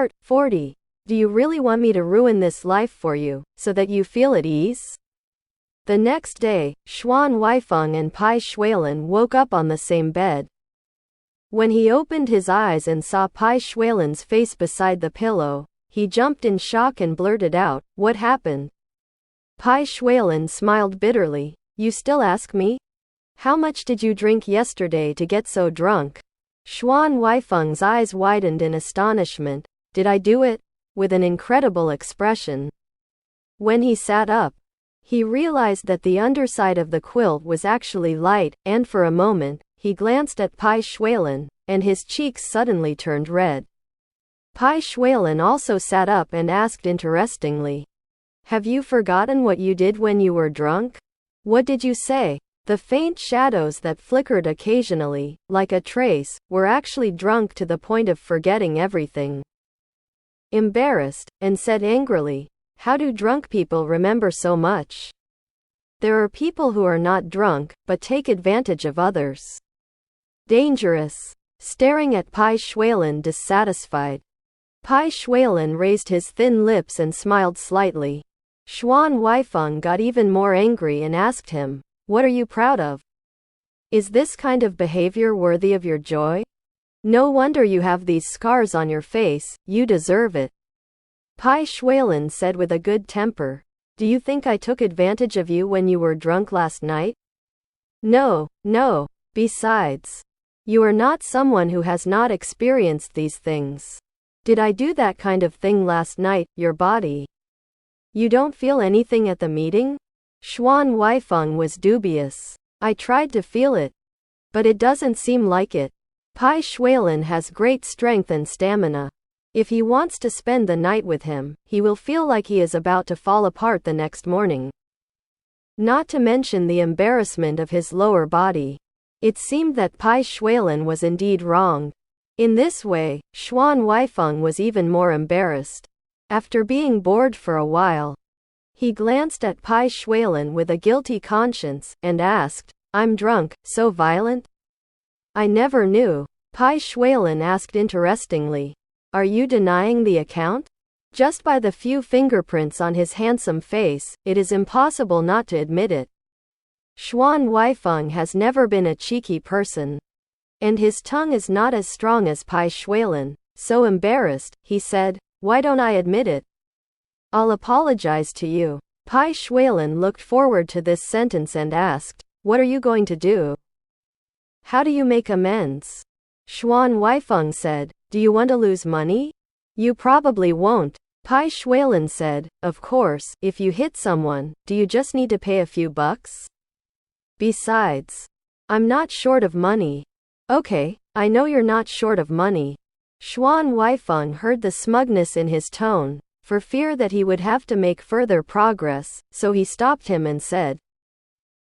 Part 40. Do you really want me to ruin this life for you, so that you feel at ease? The next day, Xuan Huaifeng and Bai Xuelan woke up on the same bed. When he opened his eyes and saw Bai Xuelan's face beside the pillow, he jumped in shock and blurted out, "What happened?" Bai Xuelan smiled bitterly. "You still ask me? How much did you drink yesterday to get so drunk?" Xuan Huaifeng's eyes widened in astonishment. "Did I do it?" with an incredible expression. When he sat up, he realized that the underside of the quilt was actually light, and for a moment, he glanced at Bai Xuelan, and his cheeks suddenly turned red. Bai Xuelan also sat up and asked interestingly, "Have you forgotten what you did when you were drunk? What did you say?" The faint shadows that flickered occasionally, like a trace, were actually drunk to the point of forgetting everything. Embarrassed, and said angrily, "How do drunk people remember so much? There are people who are not drunk, but take advantage of others. Dangerous." Staring at Bai Xuelan dissatisfied. Bai Xuelan raised his thin lips and smiled slightly. Xuan Huaifeng got even more angry and asked him, "What are you proud of? Is this kind of behavior worthy of your joy? No wonder you have these scars on your face, you deserve it." Bai Xuelan said with a good temper, "Do you think I took advantage of you when you were drunk last night? No. Besides, you are not someone who has not experienced these things. Did I do that kind of thing last night, your body? You don't feel anything at the meeting?" Xuan Huaifeng was dubious. "I tried to feel it, but it doesn't seem like it. Bai Xuelan has great strength and stamina. If he wants to spend the night with him, he will feel like he is about to fall apart the next morning. Not to mention the embarrassment of his lower body." It seemed that Bai Xuelan was indeed wrong. In this way, Xuan Huaifeng was even more embarrassed. After being bored for a while, he glanced at Bai Xuelan with a guilty conscience, and asked, "I'm drunk, so violent?" "I never knew." Bai Xuelan asked interestingly, "Are you denying the account? Just by the few fingerprints on his handsome face, it is impossible not to admit it." Xuan Huaifeng has never been a cheeky person. And his tongue is not as strong as Bai Xuelan. So embarrassed, he said, "Why don't I admit it? I'll apologize to you." Bai Xuelan looked forward to this sentence and asked, "What are you going to do? How do you make amends?" Xuan Huaifeng said, "Do you want to lose money? You probably won't." Bai Xuelan said, "Of course, if you hit someone, do you just need to pay a few bucks? Besides, I'm not short of money." "Okay, I know you're not short of money." Xuan Huaifeng heard the smugness in his tone, for fear that he would have to make further progress, so he stopped him and said,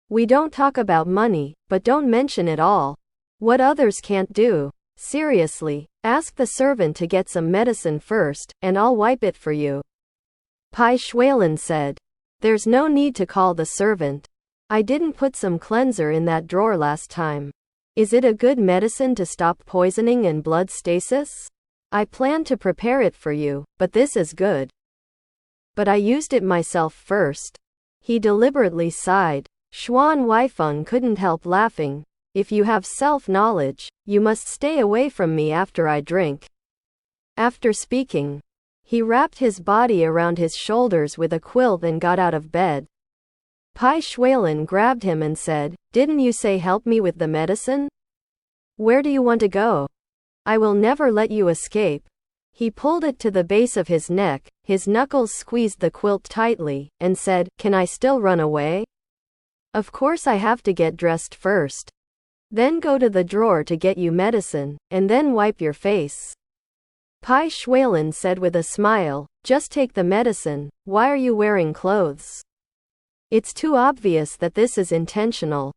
"We don't talk about money, but don't mention it all. What others can't do. Seriously, ask the servant to get some medicine first, and I'll wipe it for you." Bai Xuelan said, "There's no need to call the servant. I didn't put some cleanser in that drawer last time. Is it a good medicine to stop poisoning and blood stasis? I planned to prepare it for you, but this is good. But I used it myself first." He deliberately sighed. Xuan Huaifeng couldn't help laughing. "If you have self-knowledge, you must stay away from me after I drink." After speaking, he wrapped his body around his shoulders with a quilt and got out of bed. Bai Xuelan grabbed him and said, "Didn't you say help me with the medicine? Where do you want to go? I will never let you escape." He pulled it to the base of his neck, his knuckles squeezed the quilt tightly, and said, "Can I still run away? Of course I have to get dressed first. Then go to the drawer to get you medicine, and then wipe your face." Bai Xuelan said with a smile, "Just take the medicine, why are you wearing clothes? It's too obvious that this is intentional."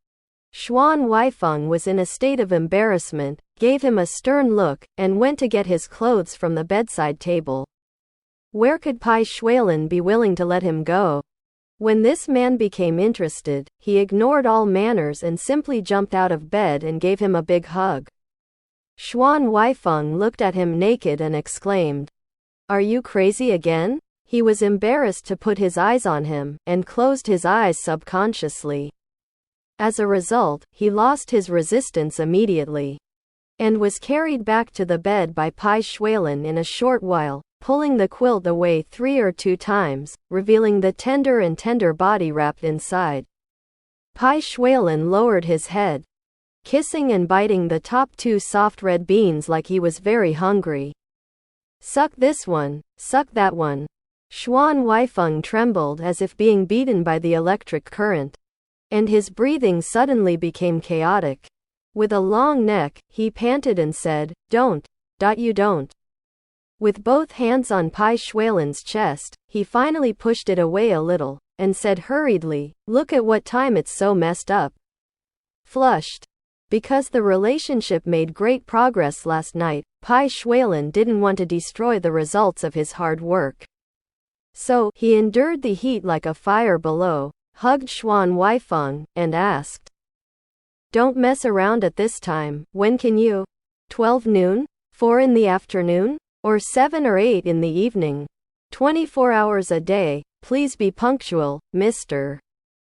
Xuan Huaifeng was in a state of embarrassment, gave him a stern look, and went to get his clothes from the bedside table. Where could Bai Xuelan be willing to let him go? When this man became interested, he ignored all manners and simply jumped out of bed and gave him a big hug. Xuan Huaifeng looked at him naked and exclaimed, Are you crazy again? He was embarrassed to put his eyes on him, and closed his eyes subconsciously. As a result, he lost his resistance immediately, and was carried back to the bed by Bai Xuelan in a short while, pulling the quilt away 3 or 2 times, revealing the tender body wrapped inside. Bai Xuelan lowered his head, kissing and biting the top 2 soft red beans like he was very hungry. Suck this one, suck that one. Xuan Huaifeng trembled as if being beaten by the electric current, and his breathing suddenly became chaotic. With a long neck, he panted and said, "Don't. You don't." With both hands on Bai Xuelan's chest, he finally pushed it away a little, and said hurriedly, "Look at what time it's so messed up." Flushed. Because the relationship made great progress last night, Bai Xuelan didn't want to destroy the results of his hard work. So, he endured the heat like a fire below, hugged Xuan Huaifeng, and asked, "Don't mess around at this time. When can you? 12 noon? 4 in the afternoon? Or 7 or 8 in the evening? 24 hours a day, please be punctual, Mr.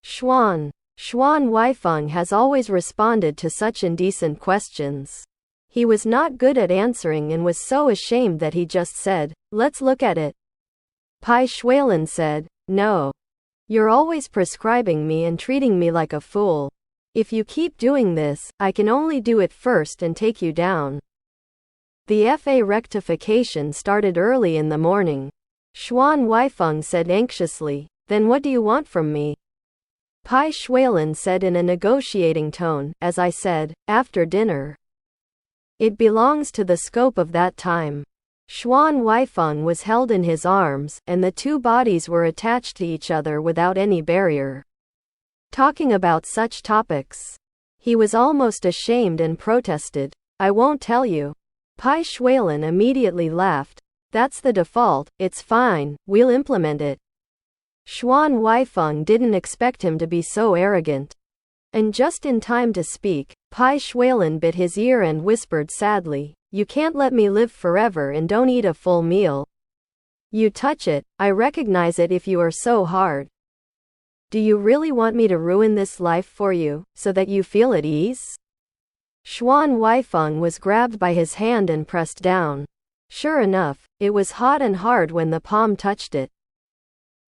Xuan." Xuan Huaifeng has always responded to such indecent questions. He was not good at answering and was so ashamed that he just said, "Let's look at it." Bai Xuelan said, "No. You're always prescribing me and treating me like a fool. If you keep doing this, I can only do it first and take you down." The FA rectification started early in the morning. Xuan Huaifeng said anxiously, "Then what do you want from me?" Bai Xuelan said in a negotiating tone, "As I said, after dinner. It belongs to the scope of that time." Xuan Huaifeng was held in his arms, and the 2 bodies were attached to each other without any barrier. Talking about such topics, he was almost ashamed and protested, "I won't tell you." Bai Xuelan immediately laughed, "That's the default, it's fine, we'll implement it." Xuan Huaifeng didn't expect him to be so arrogant. And just in time to speak, Bai Xuelan bit his ear and whispered sadly, "You can't let me live forever and don't eat a full meal. You touch it, I recognize it if you are so hard. Do you really want me to ruin this life for you, so that you feel at ease?" Xuan Huaifeng was grabbed by his hand and pressed down. Sure enough, it was hot and hard when the palm touched it.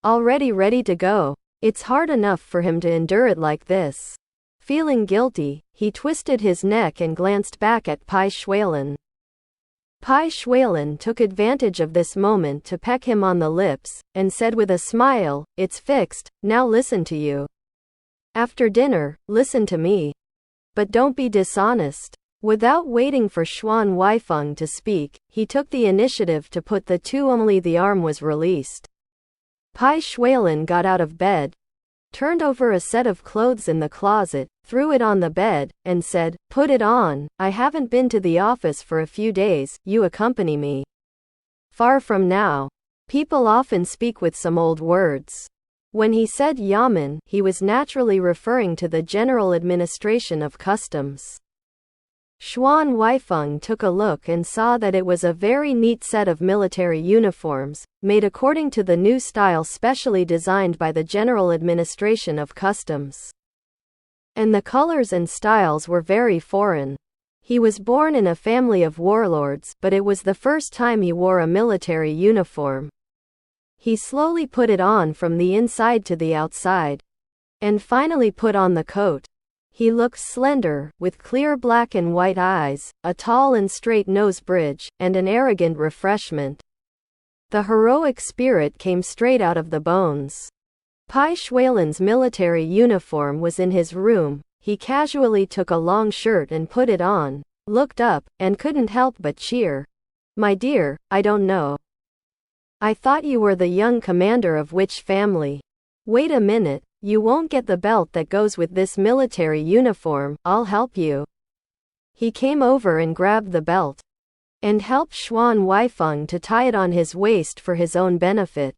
Already ready to go. It's hard enough for him to endure it like this. Feeling guilty, he twisted his neck and glanced back at Bai Xuelan. Bai Xuelan took advantage of this moment to peck him on the lips, and said with a smile, "It's fixed, now listen to you. After dinner, listen to me. But don't be dishonest." Without waiting for Xuan Huaifeng to speak, he took the initiative to put the 2 only the arm was released. Bai Xuelan got out of bed, turned over a set of clothes in the closet, threw it on the bed, and said, "Put it on, I haven't been to the office for a few days, you accompany me." Far from now. People often speak with some old words. When he said Yamen, he was naturally referring to the General Administration of Customs. Xuan Huaifeng took a look and saw that it was a very neat set of military uniforms, made according to the new style specially designed by the General Administration of Customs. And the colors and styles were very foreign. He was born in a family of warlords, but it was the first time he wore a military uniform. He slowly put it on from the inside to the outside, and finally put on the coat. He looked slender, with clear black and white eyes, a tall and straight nose bridge, and an arrogant refreshment. The heroic spirit came straight out of the bones. Bai Xuelan's military uniform was in his room. He casually took a long shirt and put it on, looked up, and couldn't help but cheer. "My dear, I don't know. I thought you were the young commander of which family? Wait a minute. You won't get the belt that goes with this military uniform, I'll help you." He came over and grabbed the belt, and helped Xuan Huaifeng to tie it on his waist for his own benefit.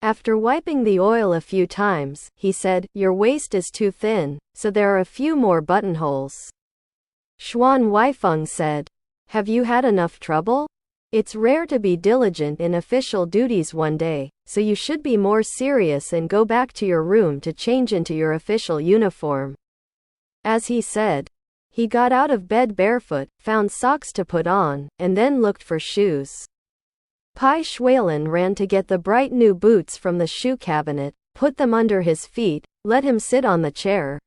After wiping the oil a few times, he said, "Your waist is too thin, so there are a few more buttonholes." Xuan Huaifeng said, "Have you had enough trouble?" It's rare to be diligent in official duties one day, so you should be more serious and go back to your room to change into your official uniform." As he said, he got out of bed barefoot, found socks to put on, and then looked for shoes. Bai Xuelan ran to get the bright new boots from the shoe cabinet, put them under his feet, let him sit on the chair,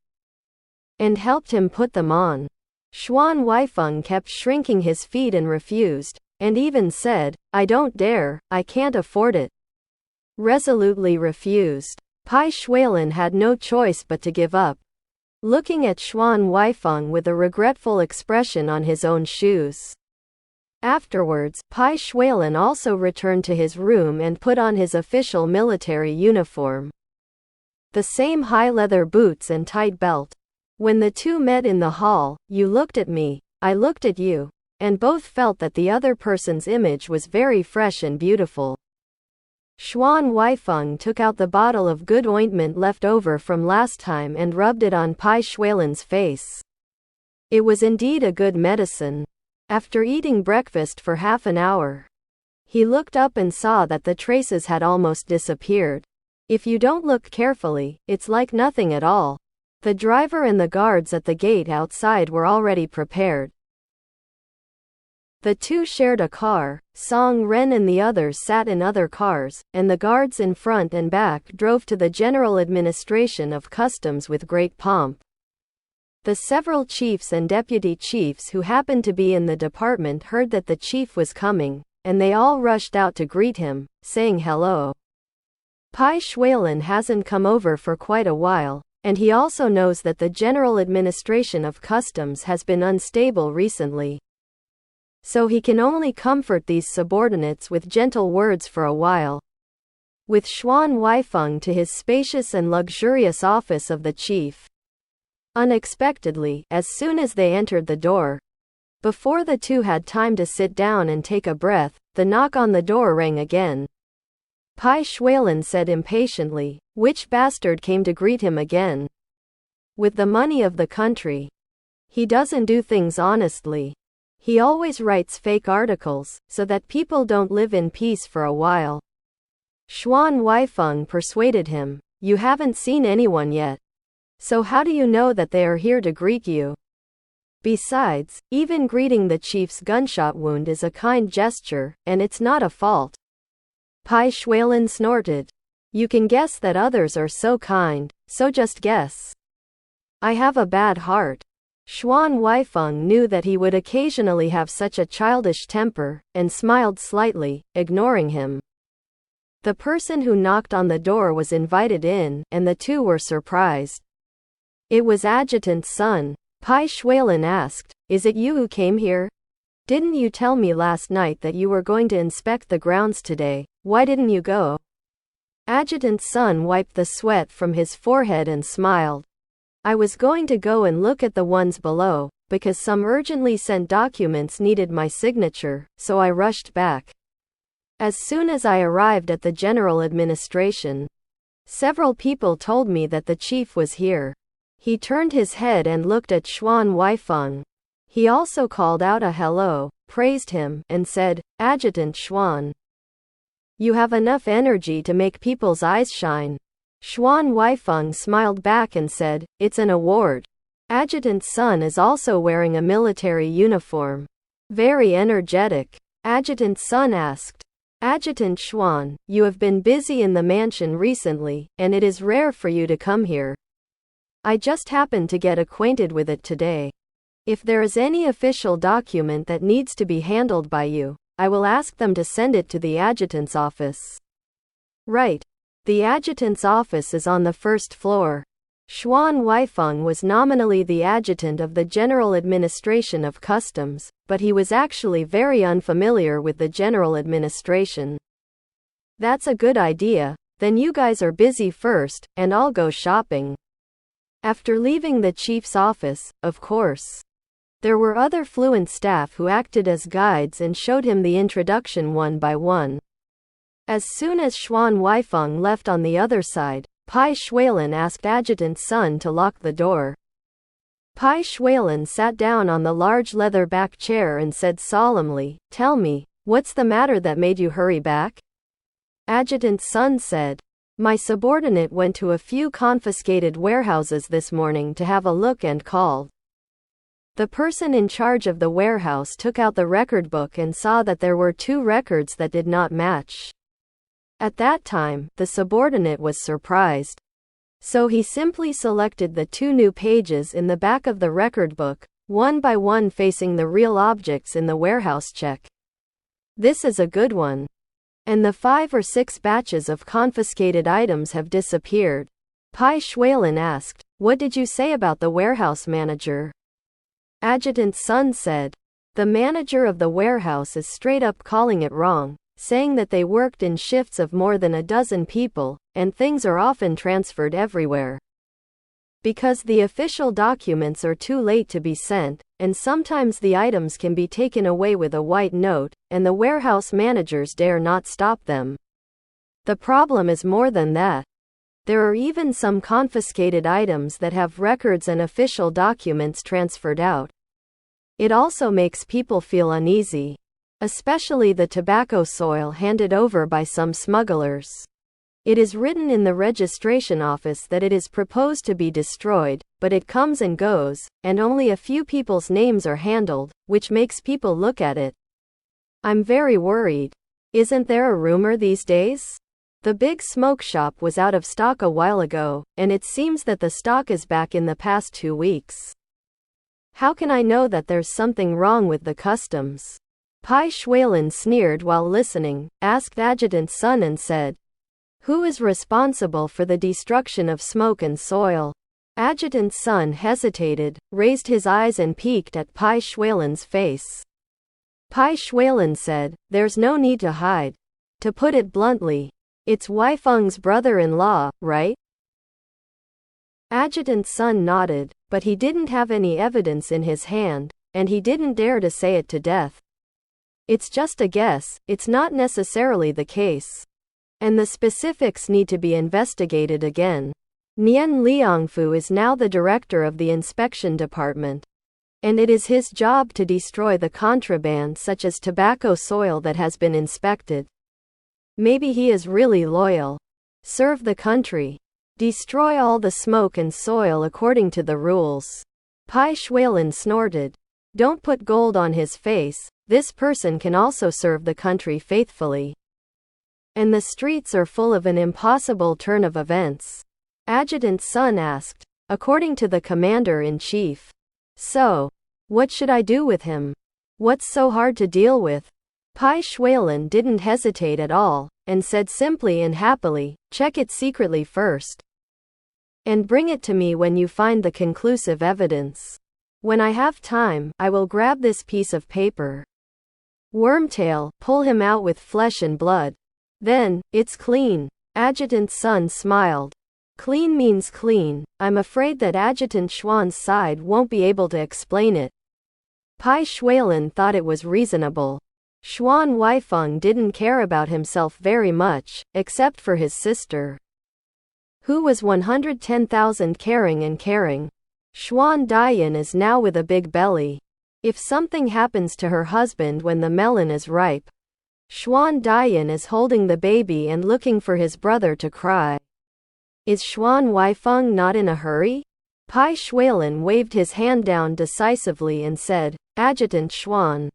and helped him put them on. Xuan Huaifeng kept shrinking his feet and refused, and even said, "I don't dare, I can't afford it." Resolutely refused. Bai Xuelan had no choice but to give up, looking at Xuan Huaifeng with a regretful expression on his own shoes. Afterwards, Bai Xuelan also returned to his room and put on his official military uniform. The same high leather boots and tight belt. When the two met in the hall, you looked at me, I looked at you, and both felt that the other person's image was very fresh and beautiful. Xuan Huaifeng took out the bottle of good ointment left over from last time and rubbed it on Bai Xuelan's face. It was indeed a good medicine. After eating breakfast for half an hour, he looked up and saw that the traces had almost disappeared. If you don't look carefully, it's like nothing at all. The driver and the guards at the gate outside were already prepared. The two shared a car, Song Ren and the others sat in other cars, and the guards in front and back drove to the General Administration of Customs with great pomp. The several chiefs and deputy chiefs who happened to be in the department heard that the chief was coming, and they all rushed out to greet him, saying hello. Bai Xuelan hasn't come over for quite a while, and he also knows that the General Administration of Customs has been unstable recently. So he can only comfort these subordinates with gentle words for a while. With Xuan Huaifeng to his spacious and luxurious office of the chief. Unexpectedly, as soon as they entered the door, before the two had time to sit down and take a breath, the knock on the door rang again. Bai Xuelan said impatiently, "Which bastard came to greet him again? With the money of the country. He doesn't do things honestly. He always writes fake articles, so that people don't live in peace for a while." Xuan Huaifeng persuaded him, "You haven't seen anyone yet. So how do you know that they are here to greet you? Besides, even greeting the chief's gunshot wound is a kind gesture, and it's not a fault." Bai Xuelan snorted. "You can guess that others are so kind, so just guess." "I have a bad heart." Xuan Huaifeng knew that he would occasionally have such a childish temper, and smiled slightly, ignoring him. The person who knocked on the door was invited in, and the two were surprised. It was Adjutant's son. Bai Xuelan asked, "Is it you who came here? Didn't you tell me last night that you were going to inspect the grounds today? Why didn't you go?" Adjutant's son wiped the sweat from his forehead and smiled. "I was going to go and look at the ones below, because some urgently sent documents needed my signature, so I rushed back. As soon as I arrived at the General Administration, several people told me that the chief was here." He turned his head and looked at Xuan Huaifeng. He also called out a hello, praised him, and said, "Adjutant Xuan. You have enough energy to make people's eyes shine." Xuan Huaifeng smiled back and said, "It's an award. Adjutant's son is also wearing a military uniform. Very energetic." Adjutant's son asked, "Adjutant Xuan, you have been busy in the mansion recently, and it is rare for you to come here. I just happened to get acquainted with it today. If there is any official document that needs to be handled by you, I will ask them to send it to the adjutant's office." "Right. The adjutant's office is on the first floor." Xuan Huaifeng was nominally the adjutant of the General Administration of Customs, but he was actually very unfamiliar with the General Administration. "That's a good idea. Then you guys are busy first, and I'll go shopping." After leaving the chief's office, of course, there were other fluent staff who acted as guides and showed him the introduction one by one. As soon as Xuan Huaifeng left on the other side, Bai Xuelan asked Adjutant's son to lock the door. Bai Xuelan sat down on the large leather-back chair and said solemnly, "Tell me, What's the matter that made you hurry back? Adjutant Sun said. My subordinate went to a few confiscated warehouses this morning to have a look and called. The person in charge of the warehouse took out the record book and saw that there were 2 records that did not match. At that time, the subordinate was surprised. So he simply selected the 2 new pages in the back of the record book, one by one facing the real objects in the warehouse check. This is a good one. And the 5 or 6 batches of confiscated items have disappeared. Bai Xuelan asked, What did you say about the warehouse manager? Adjutant Sun said. The manager of the warehouse is straight up calling it wrong, saying that they worked in shifts of more than a dozen people, and things are often transferred everywhere. Because the official documents are too late to be sent, and sometimes the items can be taken away with a white note, and the warehouse managers dare not stop them. The problem is more than that. There are even some confiscated items that have records and official documents transferred out. It also makes people feel uneasy, especially the tobacco soil handed over by some smugglers. It is written in the registration office that it is proposed to be destroyed, but it comes and goes, and only a few people's names are handled, which makes people look at it. I'm very worried. Isn't there a rumor these days? The big smoke shop was out of stock a while ago, and it seems that the stock is back in the past 2 weeks. How can I know that there's something wrong with the customs? Bai Xuelan sneered while listening, asked Adjutant Sun and said, Who is responsible for the destruction of smoke and soil? Adjutant Sun hesitated, raised his eyes and peeked at Bai Xuelan's face. Bai Xuelan said, There's no need to hide. To put it bluntly, it's Huaifeng's brother-in-law, right? Adjutant Sun nodded, but he didn't have any evidence in his hand, and he didn't dare to say it to death. It's just a guess, it's not necessarily the case. And the specifics need to be investigated again. Nian Liangfu is now the director of the inspection department. And it is his job to destroy the contraband such as tobacco soil that has been inspected. Maybe he is really loyal. Serve the country. Destroy all the smoke and soil according to the rules. Bai Xuelan snorted. Don't put gold on his face, this person can also serve the country faithfully. And the streets are full of an impossible turn of events. Adjutant Sun asked, according to the commander-in-chief. So, what should I do with him? What's so hard to deal with? Bai Xuelan didn't hesitate at all, and said simply and happily, check it secretly first. And bring it to me when you find the conclusive evidence. When I have time, I will grab this piece of paper. Wormtail, pull him out with flesh and blood. Then, it's clean. Adjutant Sun smiled. Clean means clean. I'm afraid that Adjutant Xuan's side won't be able to explain it. Bai Xuelan thought it was reasonable. Xuan Huaifeng didn't care about himself very much, except for his sister, who was 110,000 caring and caring. Xuan Dian is now with a big belly. If something happens to her husband when the melon is ripe, Xuan Dian is holding the baby and looking for his brother to cry. Is Xuan Huaifeng not in a hurry? Bai Xuelan waved his hand down decisively and said, Adjutant Xuan.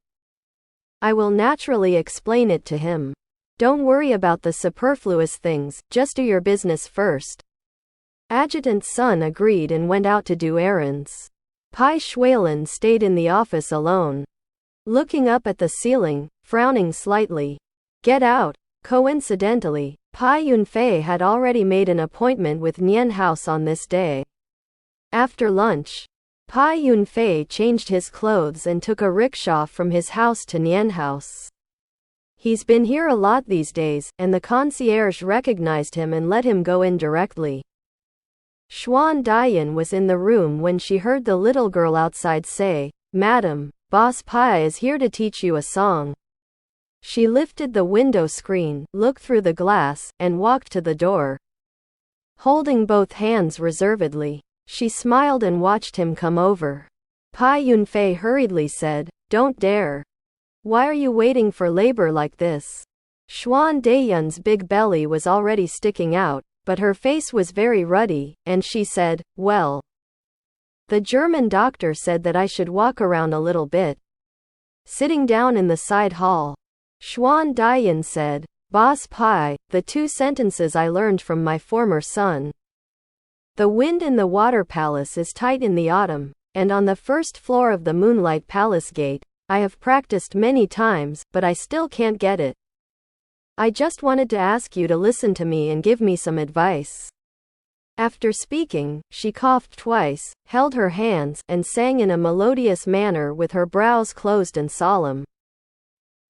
I will naturally explain it to him. Don't worry about the superfluous things, just do your business first. Adjutant Sun agreed and went out to do errands. Bai Xuelan stayed in the office alone, looking up at the ceiling, frowning slightly. Get out. Coincidentally, Bai Yunfei had already made an appointment with Nian House on this day. After lunch, Bai Yunfei changed his clothes and took a rickshaw from his house to Nian House. He's been here a lot these days, and the concierge recognized him and let him go in directly. Xuan Dian was in the room when she heard the little girl outside say, Madam, Boss Pai is here to teach you a song. She lifted the window screen, looked through the glass, and walked to the door. Holding both hands reservedly, she smiled and watched him come over. Bai Yunfei hurriedly said, Don't dare. Why are you waiting for labor like this? Xuan Dayan's big belly was already sticking out, but her face was very ruddy, and she said, well, the German doctor said that I should walk around a little bit. Sitting down in the side hall, Xuan Dayan said, Boss Pai, the 2 sentences I learned from my former son. The wind in the water palace is tight in the autumn, and on the first floor of the Moonlight Palace gate, I have practiced many times, but I still can't get it. I just wanted to ask you to listen to me and give me some advice. After speaking, she coughed twice, held her hands, and sang in a melodious manner with her brows closed and solemn.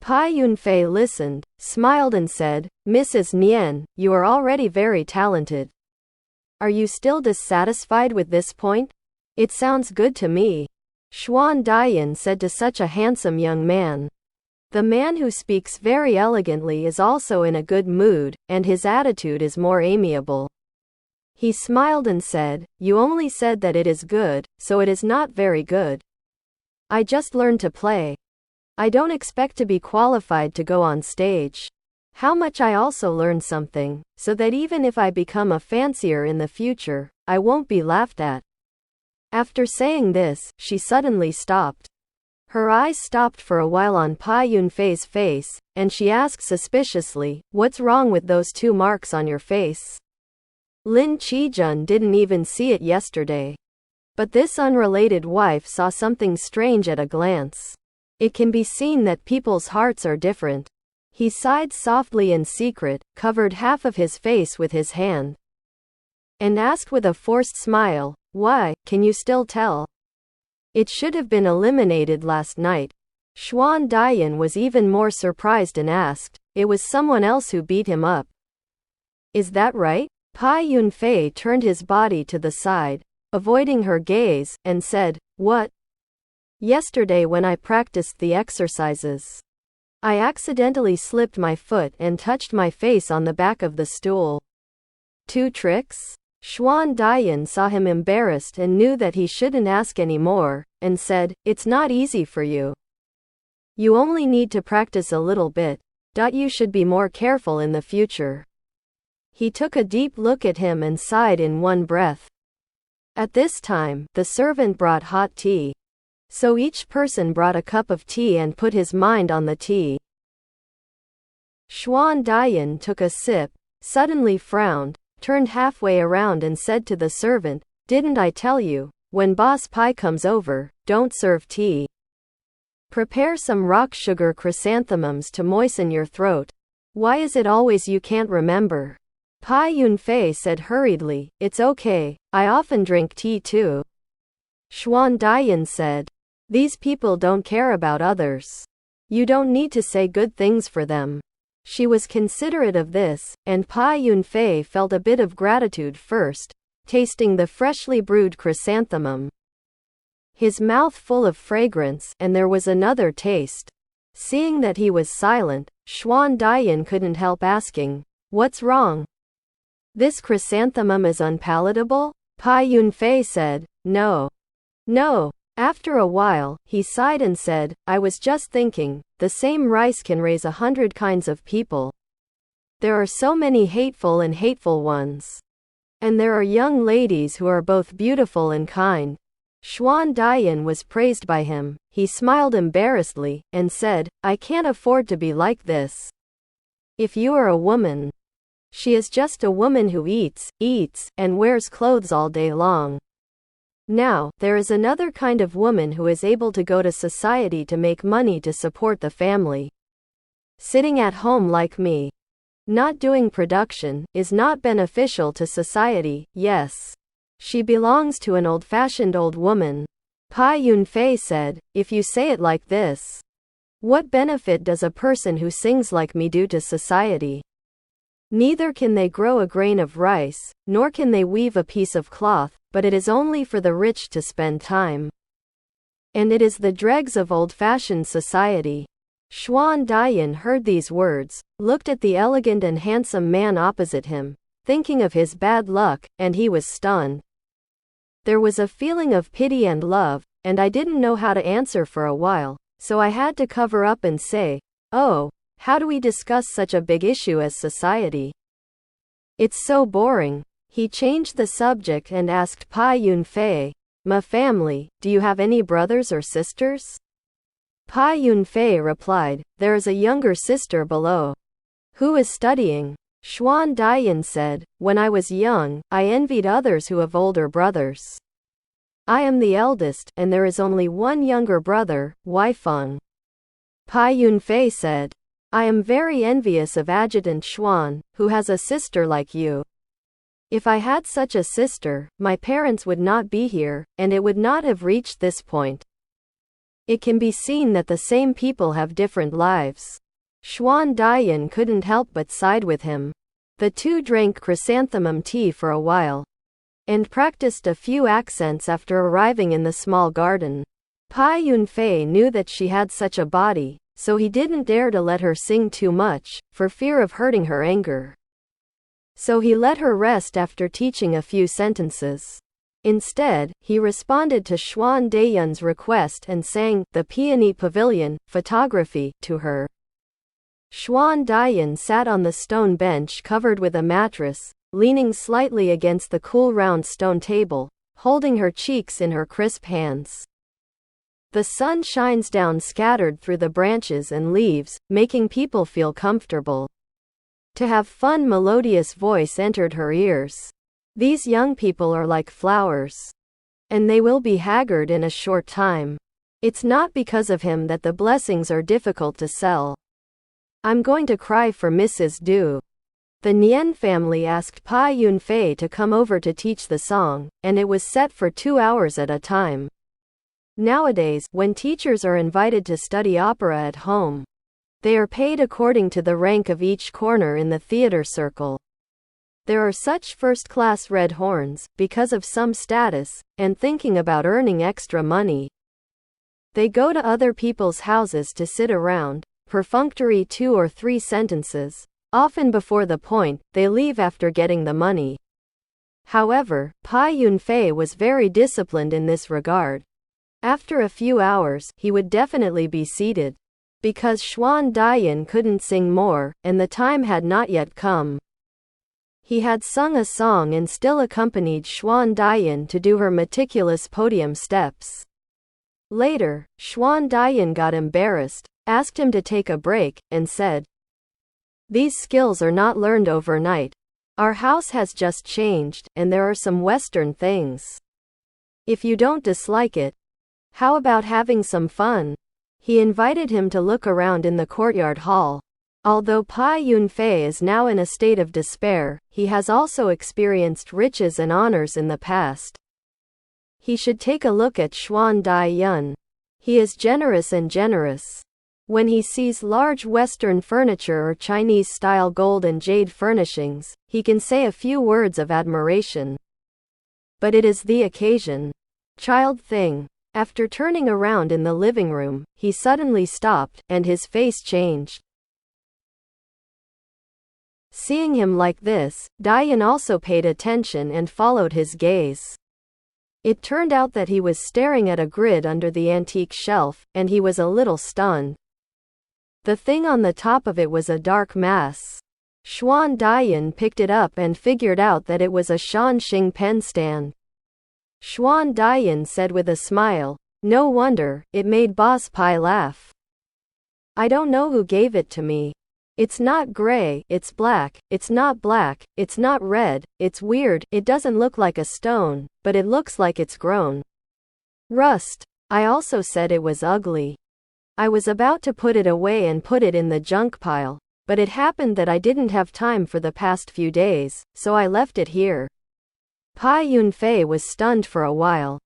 Bai Yunfei listened, smiled and said, Mrs. Nian, you are already very talented. Are you still dissatisfied with this point? It sounds good to me. Xuan Dayan said to such a handsome young man. The man who speaks very elegantly is also in a good mood, and his attitude is more amiable. He smiled and said, You only said that it is good, so it is not very good. I just learned to play. I don't expect to be qualified to go on stage. How much I also learned something, so that even if I become a fancier in the future, I won't be laughed at. After saying this, she suddenly stopped. Her eyes stopped for a while on Bai Yunfei's face, and she asked suspiciously, What's wrong with those 2 marks on your face? Lin Qijun didn't even see it yesterday. But this unrelated wife saw something strange at a glance. It can be seen that people's hearts are different. He sighed softly in secret, covered half of his face with his hand, and asked with a forced smile, Why, can you still tell? It should have been eliminated last night. Xuan Dayan was even more surprised and asked, It was someone else who beat him up. Is that right? Bai Yunfei turned his body to the side, avoiding her gaze, and said, What? Yesterday when I practiced the exercises, I accidentally slipped my foot and touched my face on the back of the stool. 2 tricks? Xuan Dayan saw him embarrassed and knew that he shouldn't ask any more, and said, It's not easy for you. You only need to practice a little bit. You should be more careful in the future. He took a deep look at him and sighed in one breath. At this time, the servant brought hot tea. So each person brought a cup of tea and put his mind on the tea. Xuan Dayan took a sip, suddenly frowned, turned halfway around and said to the servant, Didn't I tell you, when Boss Pai comes over, don't serve tea. Prepare some rock sugar chrysanthemums to moisten your throat. Why is it always you can't remember? Bai Yunfei said hurriedly, It's okay, I often drink tea too. Xuan Dayan said, These people don't care about others. You don't need to say good things for them. She was considerate of this, and Bai Yunfei felt a bit of gratitude first, tasting the freshly brewed chrysanthemum. His mouth full of fragrance, and there was another taste. Seeing that he was silent, Xuan Dayan couldn't help asking, What's wrong? This chrysanthemum is unpalatable? Bai Yunfei said, No. No. After a while, he sighed and said, I was just thinking, the same rice can raise 100 kinds of people. There are so many hateful and hateful ones. And there are young ladies who are both beautiful and kind. Xuan Dayan was praised by him. He smiled embarrassedly, and said, I can't afford to be like this. If you are a woman, she is just a woman who eats, and wears clothes all day long. Now, there is another kind of woman who is able to go to society to make money to support the family. Sitting at home like me, not doing production, is not beneficial to society. Yes. She belongs to an old-fashioned old woman. Bai Yunfei said, If you say it like this, what benefit does a person who sings like me do to society? Neither can they grow a grain of rice, nor can they weave a piece of cloth, but it is only for the rich to spend time. And it is the dregs of old-fashioned society. Xuan Dayan heard these words, looked at the elegant and handsome man opposite him, thinking of his bad luck, and he was stunned. There was a feeling of pity and love, and I didn't know how to answer for a while, so I had to cover up and say, "Oh, how do we discuss such a big issue as society? It's so boring." He changed the subject and asked Bai Yunfei, "My family, do you have any brothers or sisters?" Bai Yunfei replied, "There is a younger sister below." "Who is studying?" Xuan Daiyan said, "When I was young, I envied others who have older brothers. I am the eldest, and there is only one younger brother, Huaifeng." Bai Yunfei said, "I am very envious of Adjutant Xuan, who has a sister like you. If I had such a sister, my parents would not be here, and it would not have reached this point." It can be seen that the same people have different lives. Xuan Daiyan couldn't help but side with him. The two drank chrysanthemum tea for a while, and practiced a few accents after arriving in the small garden. Bai Yunfei knew that she had such a body, so he didn't dare to let her sing too much, for fear of hurting her anger. So he let her rest after teaching a few sentences. Instead, he responded to Xuan Daiyan's request and sang "The Peony Pavilion" photography to her. Xuan Daiyan sat on the stone bench covered with a mattress, leaning slightly against the cool round stone table, holding her cheeks in her crisp hands. The sun shines down scattered through the branches and leaves, making people feel comfortable. To have fun melodious voice entered her ears. "These young people are like flowers, and they will be haggard in a short time. It's not because of him that the blessings are difficult to sell. I'm going to cry for Mrs. Du." The Nian family asked Bai Yunfei to come over to teach the song, and it was set for 2 hours at a time. Nowadays, when teachers are invited to study opera at home, they are paid according to the rank of each corner in the theater circle. There are such first-class red horns, because of some status, and thinking about earning extra money. They go to other people's houses to sit around, perfunctory 2 or 3 sentences, often before the point, they leave after getting the money. However, Bai Yunfei was very disciplined in this regard. After a few hours, he would definitely be seated. Because Xuan Daiyan couldn't sing more, and the time had not yet come. He had sung a song and still accompanied Xuan Daiyan to do her meticulous podium steps. Later, Xuan Daiyan got embarrassed, asked him to take a break, and said, "These skills are not learned overnight. Our house has just changed, and there are some Western things. If you don't dislike it, how about having some fun?" He invited him to look around in the courtyard hall. Although Bai Yunfei is now in a state of despair, he has also experienced riches and honors in the past. He should take a look at Xuan Daiyan. He is generous and generous. When he sees large Western furniture or Chinese-style gold and jade furnishings, he can say a few words of admiration. But it is the occasion. Child thing. After turning around in the living room, he suddenly stopped, and his face changed. Seeing him like this, Daiyan also paid attention and followed his gaze. It turned out that he was staring at a grid under the antique shelf, and he was a little stunned. The thing on the top of it was a dark mass. Xuan Daiyan picked it up and figured out that it was a Shanxing pen stand. Xuan Daiyan said with a smile, "No wonder, it made Boss Pai laugh. I don't know who gave it to me. It's not gray, it's black, it's not black, it's not red, it's weird, it doesn't look like a stone, but it looks like it's grown rust." I also said it was ugly. I was about to put it away and put it in the junk pile, but it happened that I didn't have time for the past few days, so I left it here. Bai Yunfei was stunned for a while.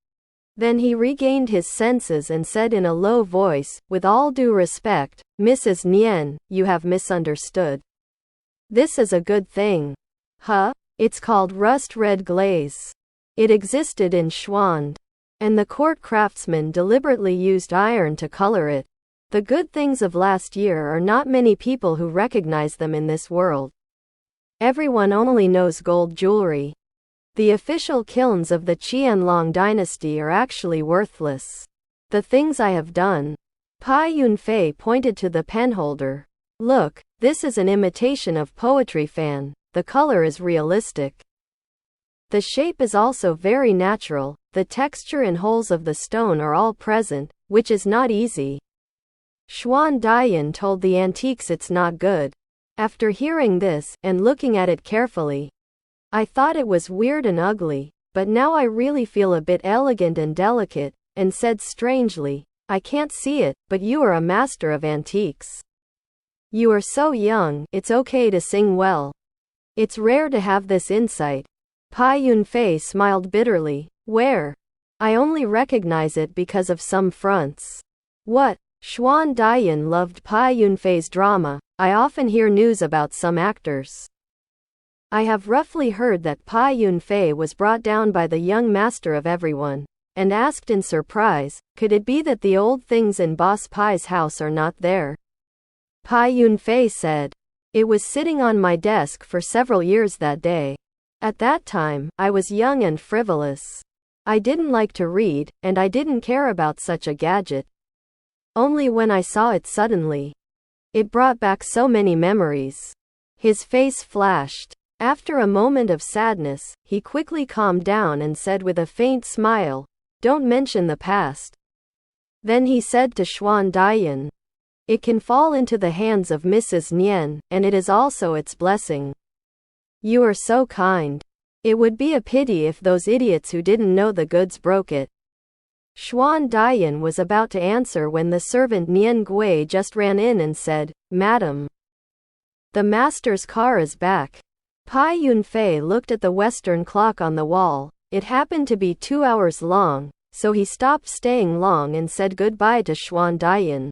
Then he regained his senses and said in a low voice, "With all due respect, Mrs. Nian, you have misunderstood. This is a good thing." "Huh? It's called rust red glaze. It existed in Xuan, and the court craftsmen deliberately used iron to color it. The good things of last year are not many people who recognize them in this world. Everyone only knows gold jewelry. The official kilns of the Qianlong dynasty are actually worthless. The things I have done." Pai Yunfei pointed to the penholder. Look, this is an imitation of poetry fan. The color is realistic. The shape is also very natural. The texture and holes of the stone are all present, which is not easy. Xuan Dian told the antiques it's not good. After hearing this, and looking at it carefully, I thought it was weird and ugly, but now I really feel a bit elegant and delicate, and said strangely, I can't see it, but you are a master of antiques. You are so young, it's okay to sing well. It's rare to have this insight. Pai Yunfei smiled bitterly. Where? I only recognize it because of some fronts. What? Xuan Dian loved Pai Yunfei's drama. I often hear news about some actors. I have roughly heard that Pai Yunfei was brought down by the young master of everyone, and asked in surprise, could it be that the old things in Boss Pai's house are not there? Pai Yunfei said, it was sitting on my desk for several years that day. At that time, I was young and frivolous. I didn't like to read, and I didn't care about such a gadget. Only when I saw it suddenly, it brought back so many memories. His face flashed. After a moment of sadness, he quickly calmed down and said with a faint smile, don't mention the past. Then he said to Xuan Dian, it can fall into the hands of Mrs. Nian, and it is also its blessing. You are so kind. It would be a pity if those idiots who didn't know the goods broke it. Xuan Dian was about to answer when the servant Nian Gui just ran in and said, Madam, the master's car is back. Pai Yunfei looked at the western clock on the wall. It happened to be 2 hours long, so he stopped staying long and said goodbye to Xuan Dian.